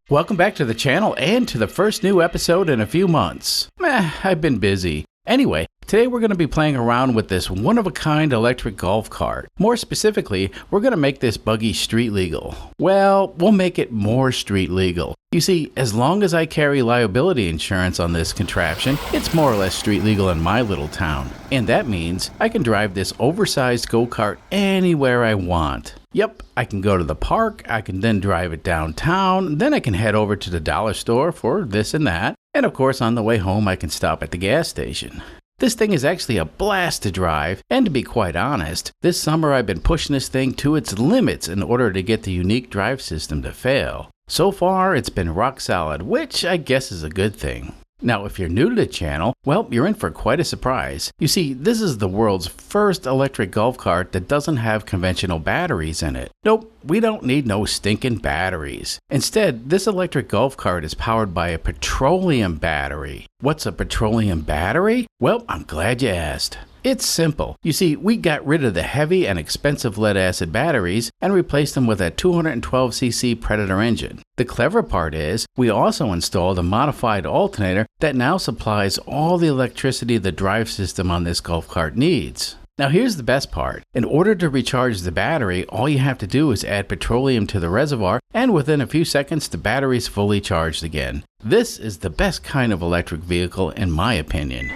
Welcome back to the channel and to the first new episode in a few months. I've been busy. Anyway, today we're going to be playing around with this one-of-a-kind electric golf cart. More specifically, we're going to make this buggy street legal. Well, we'll make it more street legal. You see, as long as I carry liability insurance on this contraption, it's more or less street legal in my little town. And that means I can drive this oversized go-kart anywhere I want. Yep, I can go to the park, I can then drive it downtown, then I can head over to the dollar store for this and that. And of course, on the way home, I can stop at the gas station. This thing is actually a blast to drive, and to be quite honest, this summer I've been pushing this thing to its limits in order to get the unique drive system to fail. So far, it's been rock solid, which I guess is a good thing. Now, if you're new to the channel, well, you're in for quite a surprise. You see, this is the world's first electric golf cart that doesn't have conventional batteries in it. Nope, we don't need no stinking batteries. Instead, this electric golf cart is powered by a petroleum battery. What's a petroleum battery? Well, I'm glad you asked. It's simple. You see, we got rid of the heavy and expensive lead-acid batteries and replaced them with a 212cc Predator engine. The clever part is, we also installed a modified alternator that now supplies all the electricity the drive system on this golf cart needs. Now here's the best part. In order to recharge the battery, all you have to do is add petroleum to the reservoir, and within a few seconds the battery's fully charged again. This is the best kind of electric vehicle in my opinion.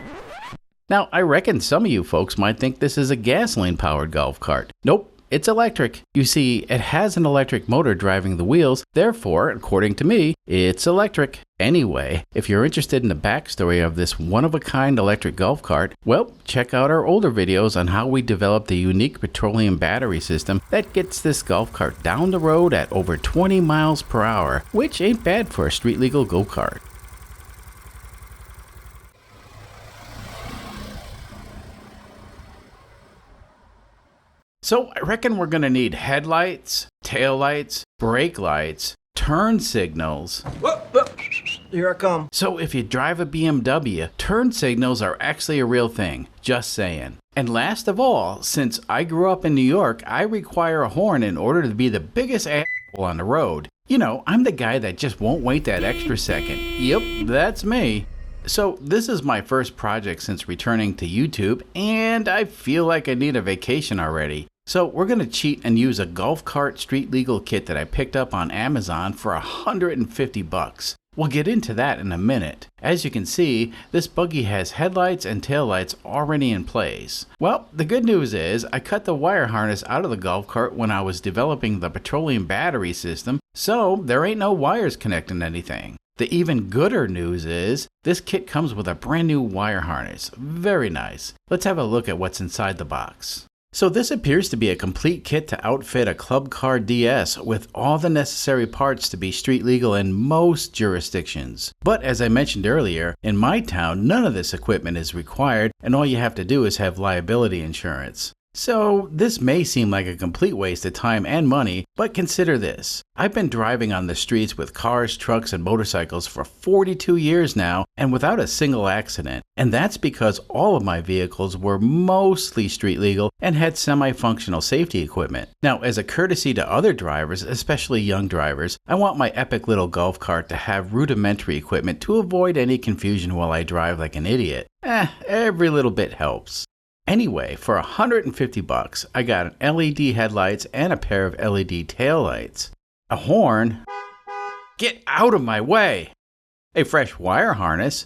Now, I reckon some of you folks might think this is a gasoline-powered golf cart. Nope, it's electric. You see, it has an electric motor driving the wheels, therefore, according to me, it's electric. Anyway, if you're interested in the backstory of this one-of-a-kind electric golf cart, well, check out our older videos on how we developed the unique petroleum battery system that gets this golf cart down the road at over 20 miles per hour, which ain't bad for a street-legal go-kart. So I reckon we're going to need headlights, taillights, brake lights, turn signals. Whoa. Here I come. So if you drive a BMW, turn signals are actually a real thing, just saying. And last of all, since I grew up in New York, I require a horn in order to be the biggest asshole on the road. You know, I'm the guy that just won't wait that extra second. Yep, that's me. So this is my first project since returning to YouTube, and I feel like I need a vacation already. So we're going to cheat and use a golf cart street legal kit that I picked up on Amazon for $150. We'll get into that in a minute. As you can see, this buggy has headlights and taillights already in place. Well, the good news is I cut the wire harness out of the golf cart when I was developing the petroleum battery system, so there ain't no wires connecting anything. The even gooder news is, this kit comes with a brand new wire harness. Very nice. Let's have a look at what's inside the box. So this appears to be a complete kit to outfit a Club Car DS with all the necessary parts to be street legal in most jurisdictions. But as I mentioned earlier, in my town none of this equipment is required and all you have to do is have liability insurance. So this may seem like a complete waste of time and money, but consider this. I've been driving on the streets with cars, trucks, and motorcycles for 42 years now and without a single accident. And that's because all of my vehicles were mostly street legal and had semi-functional safety equipment. Now, as a courtesy to other drivers, especially young drivers, I want my epic little golf cart to have rudimentary equipment to avoid any confusion while I drive like an idiot. Every little bit helps. Anyway, for $150, I got an LED headlights and a pair of LED taillights. A horn. Get out of my way! A fresh wire harness.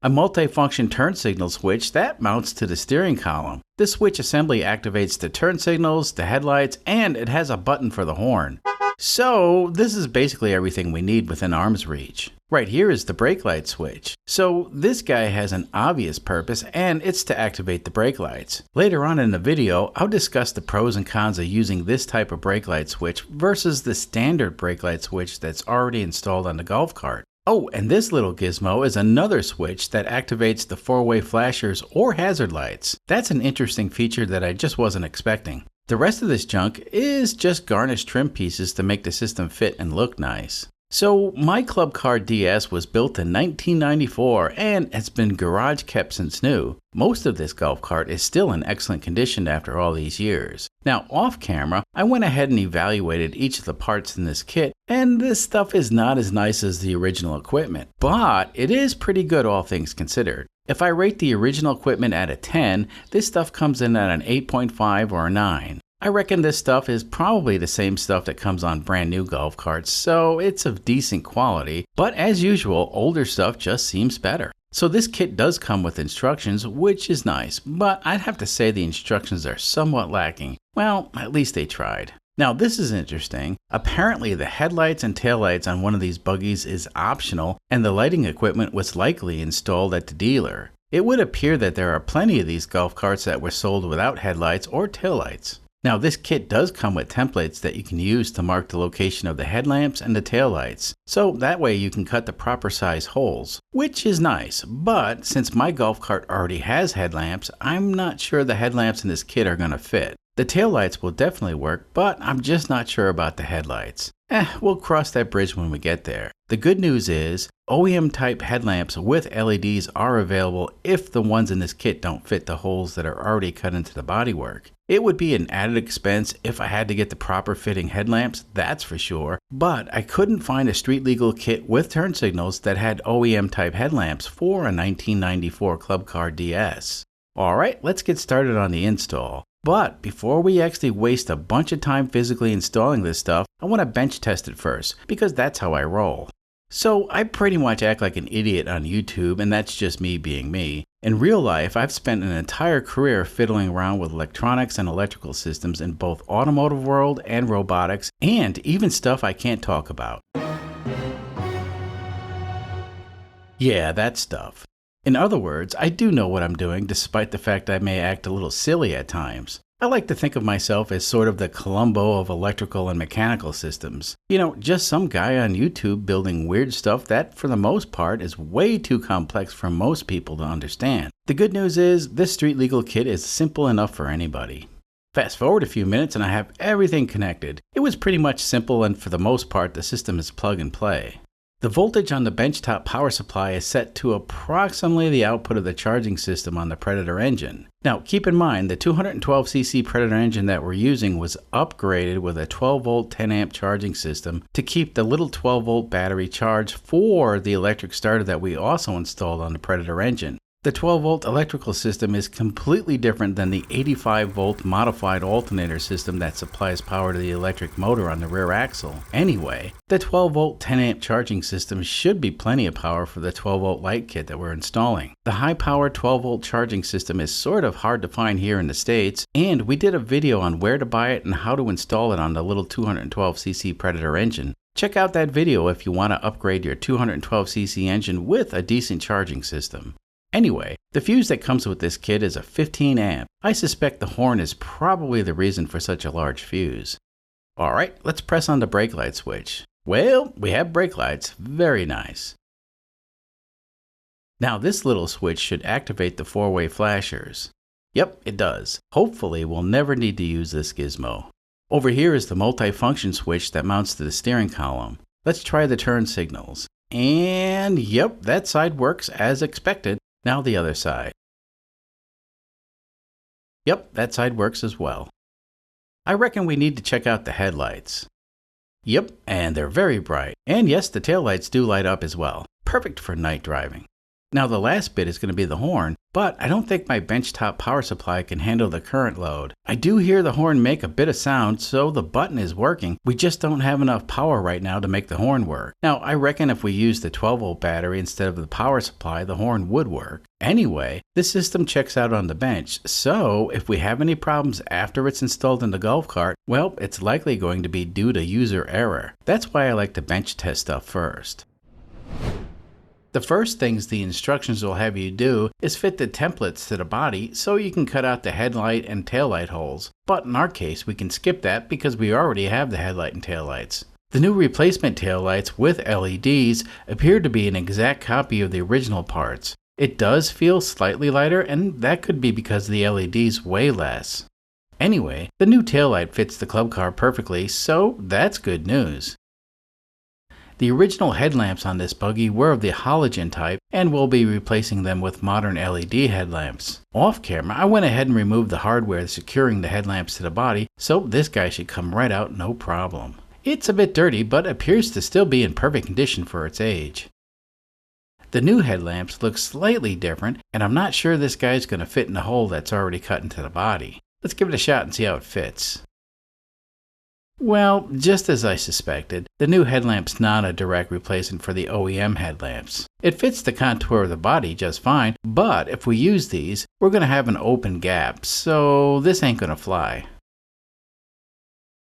A multi-function turn signal switch that mounts to the steering column. This switch assembly activates the turn signals, the headlights, and it has a button for the horn. So this is basically everything we need within arm's reach. Right here is the brake light switch. So this guy has an obvious purpose and it's to activate the brake lights. Later on in the video, I'll discuss the pros and cons of using this type of brake light switch versus the standard brake light switch that's already installed on the golf cart. Oh, and this little gizmo is another switch that activates the four-way flashers or hazard lights. That's an interesting feature that I just wasn't expecting. The rest of this junk is just garnished trim pieces to make the system fit and look nice. So my Club Car DS was built in 1994 and has been garage kept since new. Most of this golf cart is still in excellent condition after all these years. Now off camera, I went ahead and evaluated each of the parts in this kit, and this stuff is not as nice as the original equipment, but it is pretty good all things considered. If I rate the original equipment at a 10, this stuff comes in at an 8.5 or a 9. I reckon this stuff is probably the same stuff that comes on brand new golf carts, so it's of decent quality, but as usual, older stuff just seems better. So this kit does come with instructions, which is nice, but I'd have to say the instructions are somewhat lacking. Well, at least they tried. Now this is interesting. Apparently the headlights and taillights on one of these buggies is optional, and the lighting equipment was likely installed at the dealer. It would appear that there are plenty of these golf carts that were sold without headlights or taillights. Now this kit does come with templates that you can use to mark the location of the headlamps and the taillights, so that way you can cut the proper size holes, which is nice, but since my golf cart already has headlamps, I'm not sure the headlamps in this kit are going to fit. The taillights will definitely work, but I'm just not sure about the headlights. We'll cross that bridge when we get there. The good news is, OEM type headlamps with LEDs are available if the ones in this kit don't fit the holes that are already cut into the bodywork. It would be an added expense if I had to get the proper fitting headlamps, that's for sure, but I couldn't find a street legal kit with turn signals that had OEM type headlamps for a 1994 Club Car DS. Alright, let's get started on the install. But before we actually waste a bunch of time physically installing this stuff, I want to bench test it first, because that's how I roll. So I pretty much act like an idiot on YouTube, and that's just me being me. In real life, I've spent an entire career fiddling around with electronics and electrical systems in both automotive world and robotics, and even stuff I can't talk about. Yeah, that stuff. In other words, I do know what I'm doing despite the fact I may act a little silly at times. I like to think of myself as sort of the Columbo of electrical and mechanical systems. You know, just some guy on YouTube building weird stuff that, for the most part, is way too complex for most people to understand. The good news is, this street legal kit is simple enough for anybody. Fast forward a few minutes and I have everything connected. It was pretty much simple, and for the most part, the system is plug and play. The voltage on the benchtop power supply is set to approximately the output of the charging system on the Predator engine. Now keep in mind the 212cc Predator engine that we're using was upgraded with a 12 volt 10 amp charging system to keep the little 12 volt battery charged for the electric starter that we also installed on the Predator engine. The 12 volt electrical system is completely different than the 85 volt modified alternator system that supplies power to the electric motor on the rear axle. Anyway, the 12 volt 10 amp charging system should be plenty of power for the 12 volt light kit that we're installing. The high power 12 volt charging system is sort of hard to find here in the States, and we did a video on where to buy it and how to install it on the little 212cc Predator engine. Check out that video if you want to upgrade your 212cc engine with a decent charging system. Anyway, the fuse that comes with this kit is a 15 amp. I suspect the horn is probably the reason for such a large fuse. Alright, let's press on the brake light switch. Well, we have brake lights. Very nice. Now this little switch should activate the four-way flashers. Yep, it does. Hopefully we'll never need to use this gizmo. Over here is the multi-function switch that mounts to the steering column. Let's try the turn signals. And yep, that side works as expected. Now the other side. Yep, that side works as well. I reckon we need to check out the headlights. Yep, and they're very bright. And yes, the taillights do light up as well. Perfect for night driving. Now the last bit is going to be the horn, but I don't think my benchtop power supply can handle the current load. I do hear the horn make a bit of sound, so the button is working. We just don't have enough power right now to make the horn work. Now I reckon if we use the 12 volt battery instead of the power supply, the horn would work. Anyway, this system checks out on the bench, so if we have any problems after it's installed in the golf cart, well, it's likely going to be due to user error. That's why I like to bench test stuff first. The first things the instructions will have you do is fit the templates to the body so you can cut out the headlight and taillight holes. But in our case, we can skip that because we already have the headlight and taillights. The new replacement taillights with LEDs appear to be an exact copy of the original parts. It does feel slightly lighter, and that could be because the LEDs weigh less. Anyway, the new taillight fits the club car perfectly, so that's good news. The original headlamps on this buggy were of the halogen type, and we'll be replacing them with modern LED headlamps. Off camera, I went ahead and removed the hardware securing the headlamps to the body, so this guy should come right out no problem. It's a bit dirty, but appears to still be in perfect condition for its age. The new headlamps look slightly different, and I'm not sure this guy's going to fit in the hole that's already cut into the body. Let's give it a shot and see how it fits. Well, just as I suspected, the new headlamp's not a direct replacement for the OEM headlamps. It fits the contour of the body just fine, but if we use these, we're going to have an open gap, so this ain't going to fly.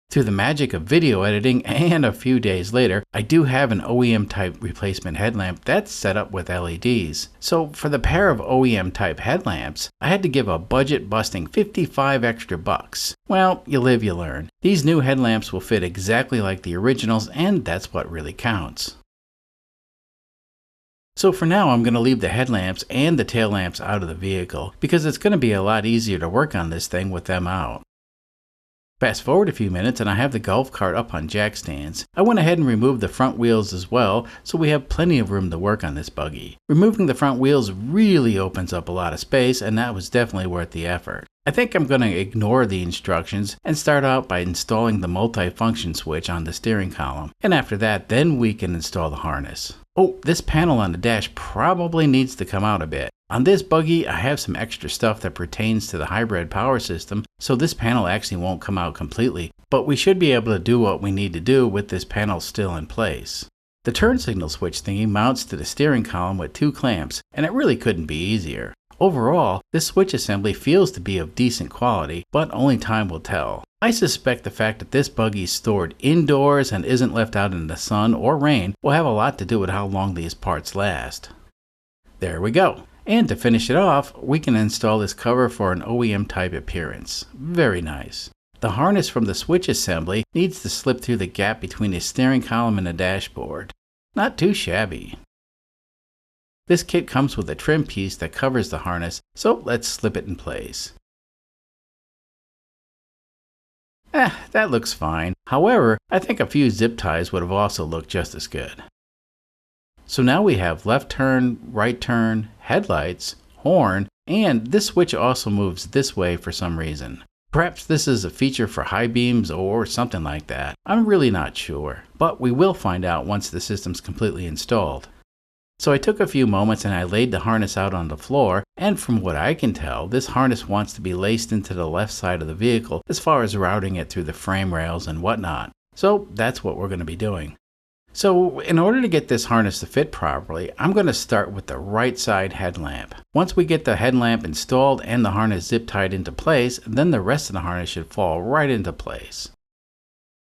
Through the magic of video editing and a few days later, I do have an OEM type replacement headlamp that's set up with LEDs. So for the pair of OEM type headlamps, I had to give a budget busting 55 extra bucks. Well, you live, you learn. These new headlamps will fit exactly like the originals, and that's what really counts. So for now, I'm going to leave the headlamps and the tail lamps out of the vehicle because it's going to be a lot easier to work on this thing with them out. Fast forward a few minutes and I have the golf cart up on jack stands. I went ahead and removed the front wheels as well, so we have plenty of room to work on this buggy. Removing the front wheels really opens up a lot of space, and that was definitely worth the effort. I think I'm going to ignore the instructions and start out by installing the multi-function switch on the steering column, and after that then we can install the harness. Oh, this panel on the dash probably needs to come out a bit. On this buggy, I have some extra stuff that pertains to the hybrid power system, so this panel actually won't come out completely, but we should be able to do what we need to do with this panel still in place. The turn signal switch thingy mounts to the steering column with 2 clamps, and it really couldn't be easier. Overall, this switch assembly feels to be of decent quality, but only time will tell. I suspect the fact that this buggy is stored indoors and isn't left out in the sun or rain will have a lot to do with how long these parts last. There we go. And to finish it off, we can install this cover for an OEM type appearance. Very nice. The harness from the switch assembly needs to slip through the gap between the steering column and the dashboard. Not too shabby. This kit comes with a trim piece that covers the harness, so let's slip it in place. That looks fine. However, I think a few zip ties would have also looked just as good. So now we have left turn, right turn, headlights, horn, and this switch also moves this way for some reason. Perhaps this is a feature for high beams or something like that. I'm really not sure, but we will find out once the system's completely installed. So I took a few moments and I laid the harness out on the floor, and from what I can tell, this harness wants to be laced into the left side of the vehicle as far as routing it through the frame rails and whatnot. So that's what we're going to be doing. So in order to get this harness to fit properly, I'm going to start with the right side headlamp. Once we get the headlamp installed and the harness zip tied into place, then the rest of the harness should fall right into place.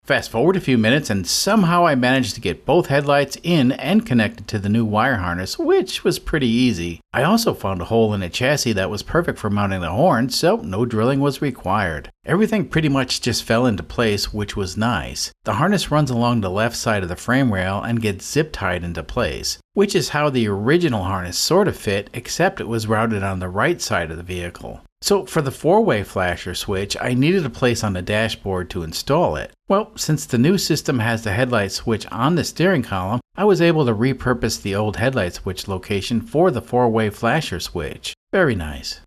Fast forward a few minutes and somehow I managed to get both headlights in and connected to the new wire harness, which was pretty easy. I also found a hole in the chassis that was perfect for mounting the horn, so no drilling was required. Everything pretty much just fell into place, which was nice. The harness runs along the left side of the frame rail and gets zip tied into place, which is how the original harness sort of fit, except it was routed on the right side of the vehicle. So for the 4-way flasher switch, I needed a place on the dashboard to install it. Well, since the new system has the headlight switch on the steering column, I was able to repurpose the old headlight switch location for the 4-way flasher switch. Very nice.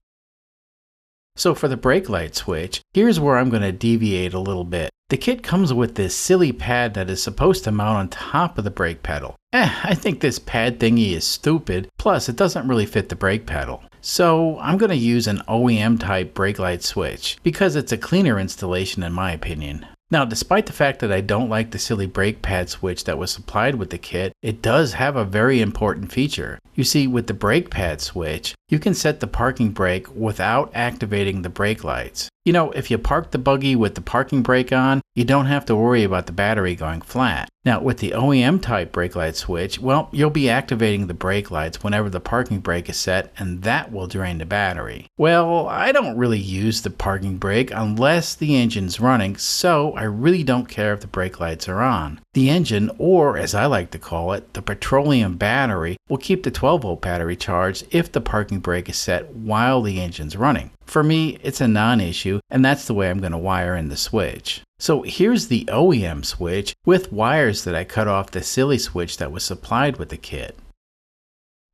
So for the brake light switch, here's where I'm going to deviate a little bit. The kit comes with this silly pad that is supposed to mount on top of the brake pedal. I think this pad thingy is stupid, plus it doesn't really fit the brake pedal. So I'm going to use an OEM type brake light switch, because it's a cleaner installation in my opinion. Now, despite the fact that I don't like the silly brake pad switch that was supplied with the kit, it does have a very important feature. You see, with the brake pad switch, you can set the parking brake without activating the brake lights. You know, if you park the buggy with the parking brake on, you don't have to worry about the battery going flat. Now, with the OEM type brake light switch, well, you'll be activating the brake lights whenever the parking brake is set, and that will drain the battery. Well, I don't really use the parking brake unless the engine's running, so I really don't care if the brake lights are on. The engine, or as I like to call it, the petroleum battery, will keep the 12-volt battery charged if the parking brake is set while the engine's running. For me, it's a non-issue, and that's the way I'm going to wire in the switch. So here's the OEM switch with wires that I cut off the silly switch that was supplied with the kit.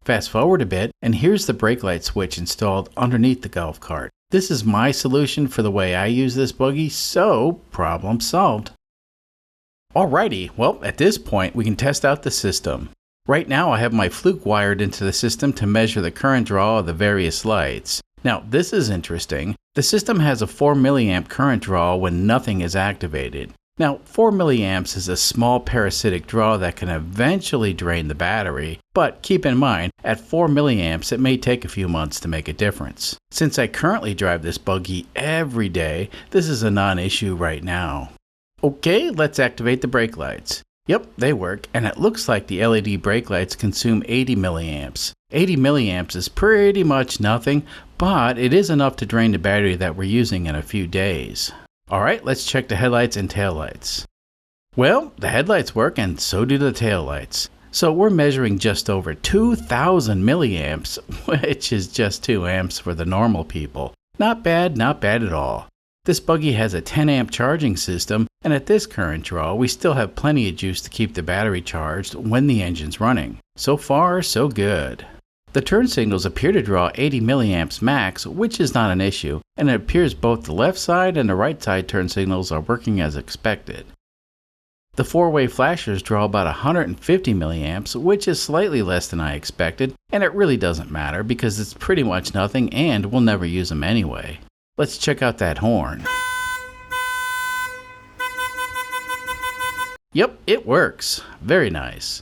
Fast forward a bit, and here's the brake light switch installed underneath the golf cart. This is my solution for the way I use this buggy, so problem solved. Alrighty, well at this point we can test out the system. Right now I have my fluke wired into the system to measure the current draw of the various lights. Now this is interesting. The system has a 4 milliamp current draw when nothing is activated. Now 4 milliamps is a small parasitic draw that can eventually drain the battery, but keep in mind, at 4 milliamps it may take a few months to make a difference. Since I currently drive this buggy every day, this is a non-issue right now. Okay, let's activate the brake lights. Yep, they work, and it looks like the LED brake lights consume 80 milliamps. 80 milliamps is pretty much nothing, but it is enough to drain the battery that we're using in a few days. Alright, let's check the headlights and taillights. Well, the headlights work and so do the taillights. So we're measuring just over 2,000 milliamps, which is just 2 amps for the normal people. Not bad at all. This buggy has a 10 amp charging system, and at this current draw, we still have plenty of juice to keep the battery charged when the engine's running. So far, so good. The turn signals appear to draw 80 milliamps max, which is not an issue, and it appears both the left side and the right side turn signals are working as expected. The 4-way flashers draw about 150 milliamps, which is slightly less than I expected, and it really doesn't matter because it's pretty much nothing and we'll never use them anyway. Let's check out that horn. Yep, it works. Very nice.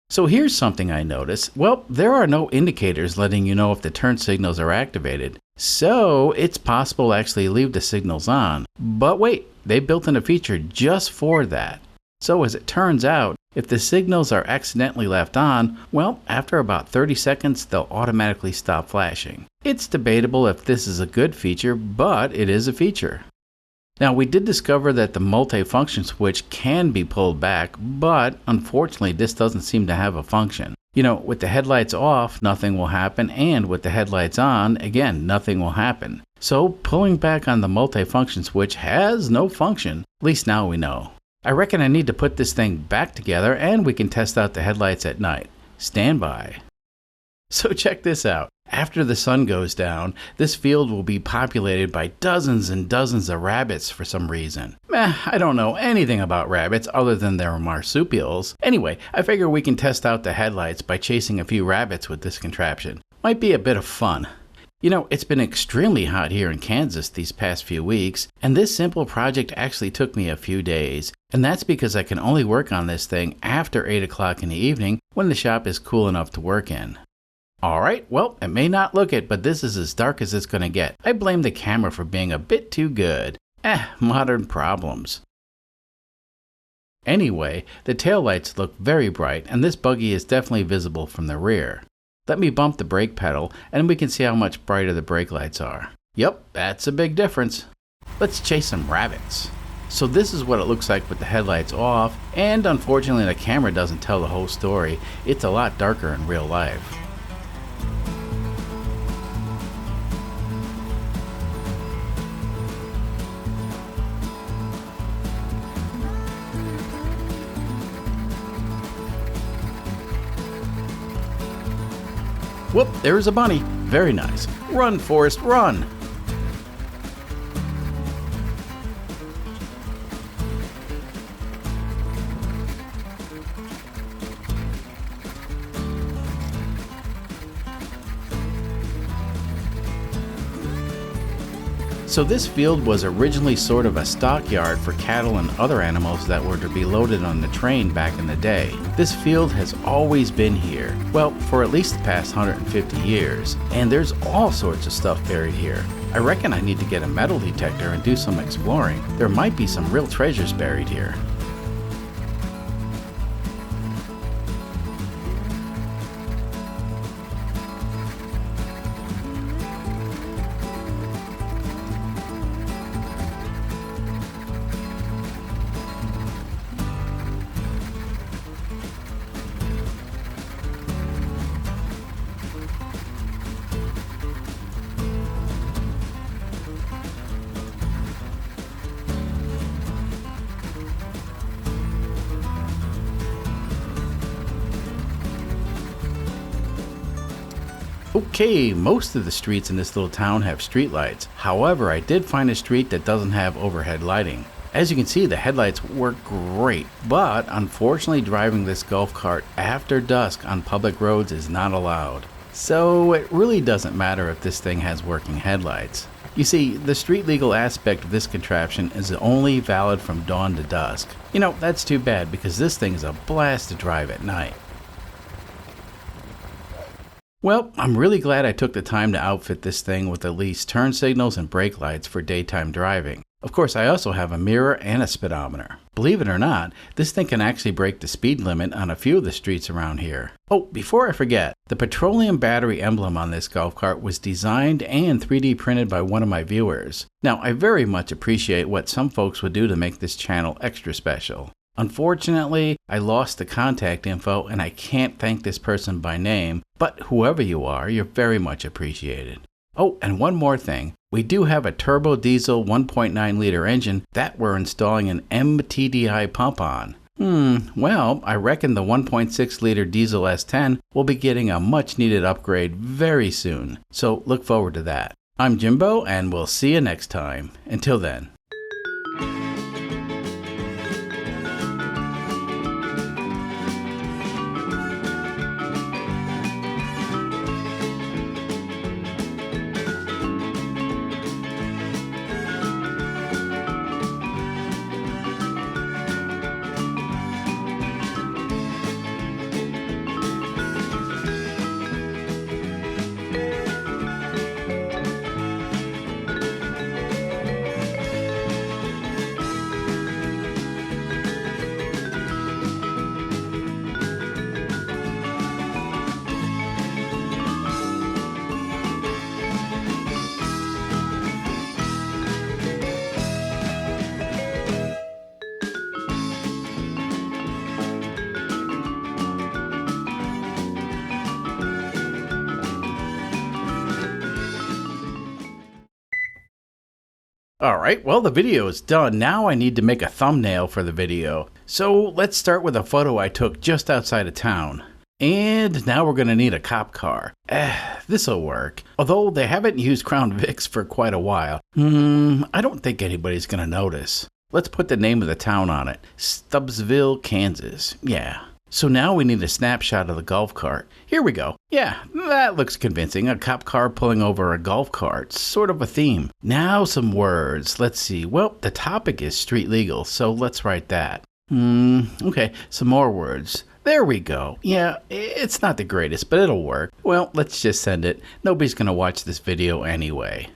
So here's something I noticed. Well, there are no indicators letting you know if the turn signals are activated. So it's possible to actually leave the signals on. But wait, they built in a feature just for that. So as it turns out, if the signals are accidentally left on, well, after about 30 seconds, they'll automatically stop flashing. It's debatable if this is a good feature, but it is a feature. Now, we did discover that the multi-function switch can be pulled back, but unfortunately this doesn't seem to have a function. You know, with the headlights off, nothing will happen, and with the headlights on, again, nothing will happen. So pulling back on the multi-function switch has no function, at least now we know. I reckon I need to put this thing back together and we can test out the headlights at night. Stand by. So check this out. After the sun goes down, this field will be populated by dozens and dozens of rabbits for some reason. I don't know anything about rabbits other than they're marsupials. Anyway, I figure we can test out the headlights by chasing a few rabbits with this contraption. Might be a bit of fun. You know, it's been extremely hot here in Kansas these past few weeks, and this simple project actually took me a few days. And that's because I can only work on this thing after 8 o'clock in the evening when the shop is cool enough to work in. Alright, well, it may not look it, but this is as dark as it's gonna get. I blame the camera for being a bit too good. Modern problems. Anyway, the taillights look very bright, and this buggy is definitely visible from the rear. Let me bump the brake pedal, and we can see how much brighter the brake lights are. Yep, that's a big difference. Let's chase some rabbits. So this is what it looks like with the headlights off, and unfortunately the camera doesn't tell the whole story. It's a lot darker in real life. Whoop, there's a bunny. Very nice. Run, Forrest, run! So this field was originally sort of a stockyard for cattle and other animals that were to be loaded on the train back in the day. This field has always been here, well, for at least the past 150 years, and there's all sorts of stuff buried here. I reckon I need to get a metal detector and do some exploring. There might be some real treasures buried here. Okay, most of the streets in this little town have street lights. However, I did find a street that doesn't have overhead lighting. As you can see, the headlights work great, but unfortunately driving this golf cart after dusk on public roads is not allowed. So it really doesn't matter if this thing has working headlights. You see, the street legal aspect of this contraption is only valid from dawn to dusk. You know, that's too bad because this thing is a blast to drive at night. Well, I'm really glad I took the time to outfit this thing with at least turn signals and brake lights for daytime driving. Of course, I also have a mirror and a speedometer. Believe it or not, this thing can actually break the speed limit on a few of the streets around here. Oh, before I forget, the petroleum battery emblem on this golf cart was designed and 3D printed by one of my viewers. Now, I very much appreciate what some folks would do to make this channel extra special. Unfortunately, I lost the contact info and I can't thank this person by name, but whoever you are, you're very much appreciated. Oh, and one more thing. We do have a turbo diesel 1.9 liter engine that we're installing an MTDI pump on. Well, I reckon the 1.6 liter diesel S10 will be getting a much needed upgrade very soon, so look forward to that. I'm Jimbo and we'll see you next time. Until then. Alright, well the video is done. Now I need to make a thumbnail for the video. So let's start with a photo I took just outside of town. And now we're going to need a cop car. This'll work. Although they haven't used Crown Vics for quite a while. I don't think anybody's going to notice. Let's put the name of the town on it. Stubbsville, Kansas. Yeah. So now we need a snapshot of the golf cart. Here we go. Yeah, that looks convincing. A cop car pulling over a golf cart. Sort of a theme. Now some words. Let's see. Well, the topic is street legal, so let's write that. Okay, some more words. There we go. Yeah, it's not the greatest, but it'll work. Well, let's just send it. Nobody's gonna watch this video anyway.